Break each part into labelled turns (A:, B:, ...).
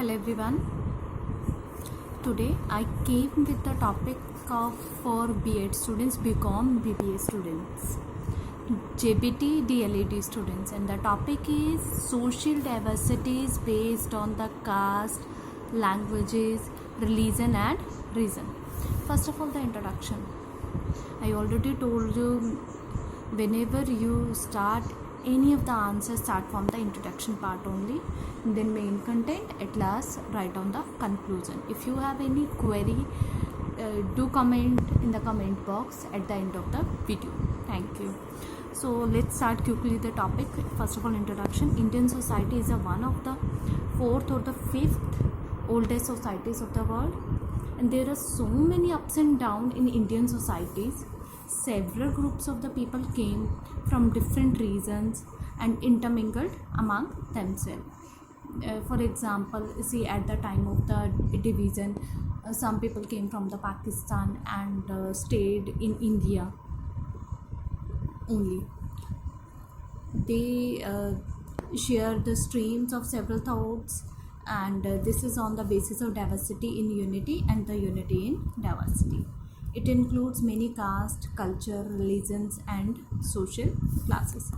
A: Hello everyone. Today I came with the topic of for B.Ed students, BCom, BBA students, JBT, DLED students, and the topic is social diversity is based on the caste, languages, religion, and reason. First of all, the introduction. I already told you whenever you start any of the answers start from the introduction part only, then main content, at last write on the conclusion. If you have any query, do comment in the comment box at the end of the video. Thank you. So let's start quickly the topic. First of all, introduction. Indian society is one of the fourth or the fifth oldest societies of the world, and there are so many ups and downs in Indian societies. Several groups of the people came from different regions and intermingled among themselves. For example, see, at the time of the division, some people came from the Pakistan and stayed in India only. They share the streams of several thoughts, and this is on the basis of diversity in unity and the unity in diversity. It includes many caste, culture, religions, and social classes.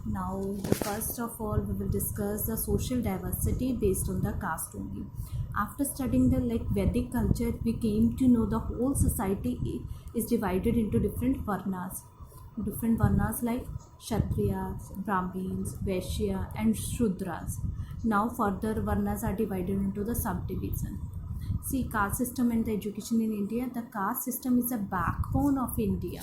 A: Now, first of all, we will discuss the social diversity based on the caste only. After studying the Vedic culture, we came to know the whole society is divided into different varnas. Different varnas like Kshatriyas, Brahmins, Vaishya, and Shudras. Now, further varnas are divided into the subdivision. See, caste system and the education in India. The caste system is the backbone of India.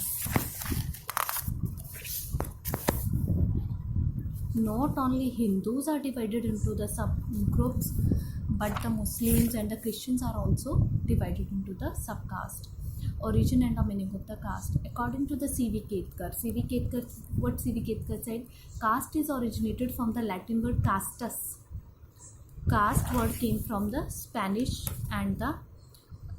A: Not only Hindus are divided into the subgroups, but the Muslims and the Christians are also divided into the subcaste. Origin and the meaning of the caste. According to the C.V. Ketkar, what C.V. Ketkar said, caste is originated from the Latin word castus. Caste word came from the Spanish and the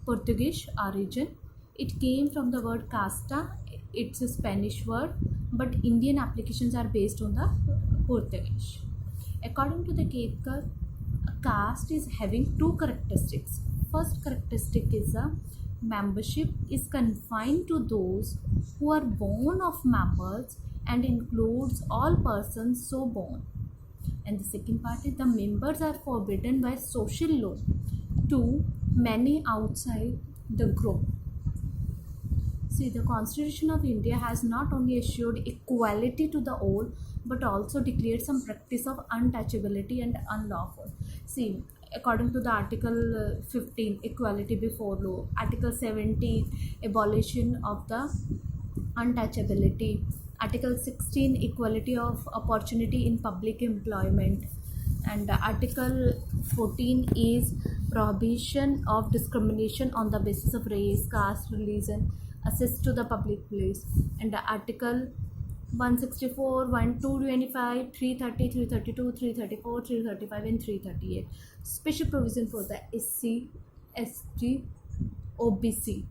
A: Portuguese origin. It came from the word casta. It's a Spanish word, but Indian applications are based on the Portuguese. According to the Ketkar, a caste is having two characteristics. First characteristic is the membership is confined to those who are born of members and includes all persons so born. And the second part is the members are forbidden by social law to many outside the group. See, the Constitution of India has not only assured equality to the all, but also declared some practice of untouchability and unlawful. See, according to the Article 15, equality before law, Article 17, abolition of the untouchability, Article 16, equality of opportunity in public employment, and Article 14 is prohibition of discrimination on the basis of race, caste, religion, access to the public place, and Article 164, 1, 225, 330, 332, 334, 335, and 338. Special provision for the SC, ST, OBC.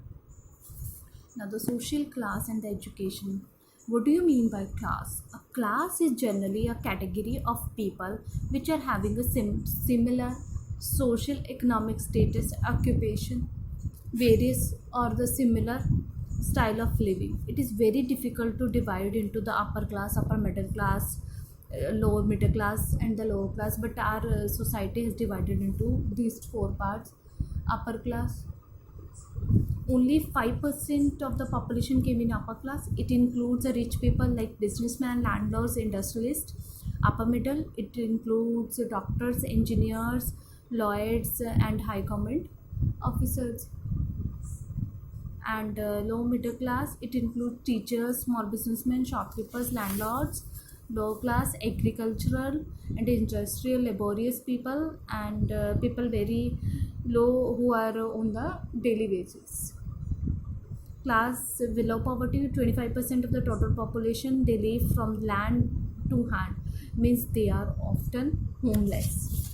A: Now, the social class and the education. What do you mean by class? A class is generally a category of people which are having a similar social economic status, occupation, various or the similar style of living. It is very difficult to divide into the upper class, upper middle class, lower middle class, and the lower class, but our society is divided into these four parts. Upper class, only 5% of the population came in upper class. It includes the rich people like businessmen, landlords, industrialists. Upper middle, it includes doctors, engineers, lawyers, and high command officers. And low middle class, it includes teachers, small businessmen, shopkeepers, landlords. Low class, agricultural and industrial laborious people, and people very low who are on the daily wages. Class below poverty, 25% of the total population, they live from land to hand, means they are often homeless.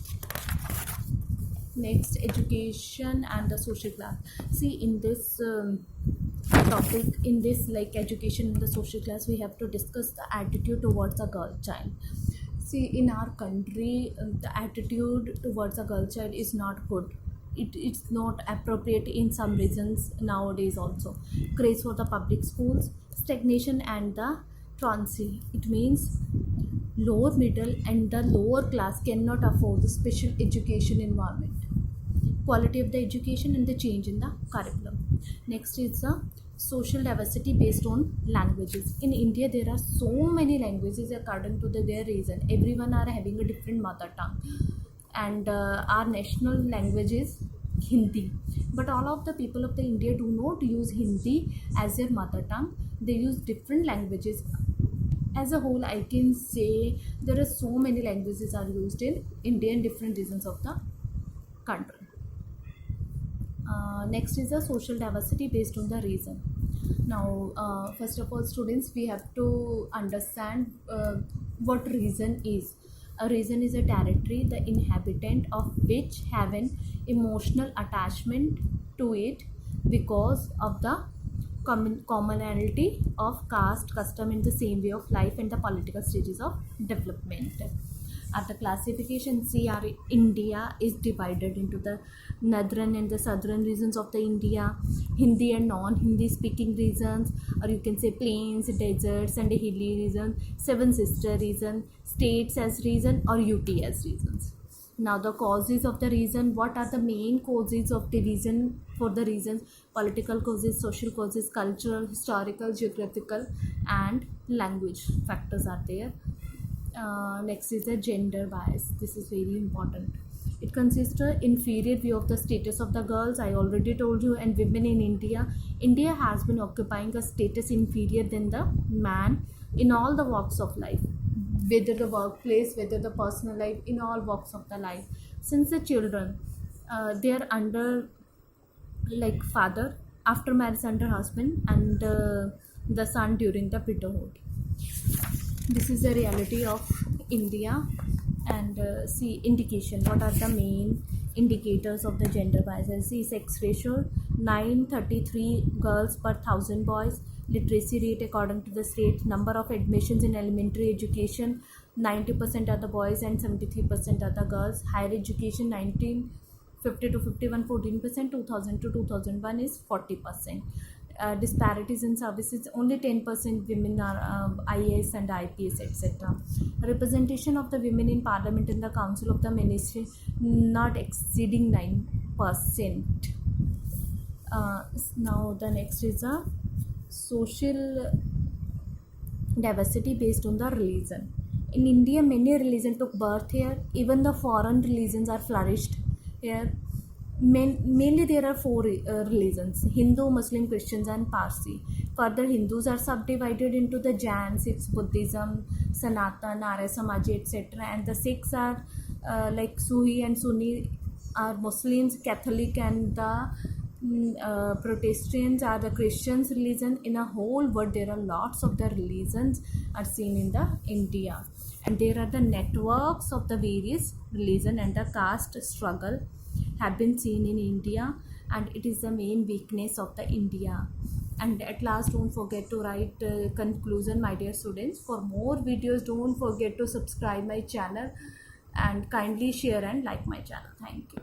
A: Next, education and the social class. See, in this topic, in this education and the social class, we have to discuss the attitude towards a girl child. See, in our country, the attitude towards a girl child is not good. It's not appropriate in some reasons nowadays also. Craze for the public schools, stagnation and the truancy. It means lower middle and the lower class cannot afford the special education environment, quality of the education and the change in the curriculum. Next is the social diversity based on languages. In India there are so many languages according to their reason. Everyone are having a different mother tongue, and our national language is Hindi. But all of the people of the India do not use Hindi as their mother tongue. They use different languages. As a whole, I can say there are so many languages are used in India in different regions of the country. Next is the social diversity based on the reason. Now, first of all, students, we have to understand what reason is. A reason is a territory the inhabitant of which have an emotional attachment to it because of the commonality of caste, custom in the same way of life and the political stages of development. At the classification, see, our India is divided into the northern and the southern regions of the India, Hindi and non-Hindi speaking regions, or you can say plains, deserts and hilly region, seven sister region, states as region, or UT as regions. Now the causes of the region, what are the main causes of division for the regions? Political causes, social causes, cultural, historical, geographical and language factors are there. Next is the gender bias. This is very important. It consists of inferior view of the status of the girls, I already told you, and women in India. India has been occupying a status inferior than the man in all the walks of life, whether the workplace, whether the personal life, in all walks of the life. Since the children, they are under like father, after marriage under husband, and the son during the widowhood. This is the reality of India. And see, indication, what are the main indicators of the gender bias? See, sex ratio 933 girls per 1000 boys. Literacy rate according to the state. Number of admissions in elementary education, 90% are the boys and 73% are the girls. Higher education, 1950 to 51, 14%. 2000 to 2001 is 40%. Disparities in services, only 10% women are IAS and IPS, etc. Representation of the women in parliament and the council of the ministry, not exceeding 9%. Now the next is a social diversity based on the religion. In India, many religions took birth here. Even the foreign religions are flourished here. Mainly there are four religions: Hindu, Muslim, Christians and Parsi. Further, Hindus are subdivided into the Jain, Sikhs, Buddhism, Sanatan, Arya Samaji, etc. And the Sikhs are like Suhi and Sunni are Muslims, Catholic and the Protestants are the Christians religion. In a whole world there are lots of the religions are seen in the India, and there are the networks of the various religion, and the caste struggle have been seen in India, and it is the main weakness of the India. And at last, don't forget to write conclusion, my dear students. For more videos, don't forget to subscribe my channel and kindly share and like my channel. Thank you.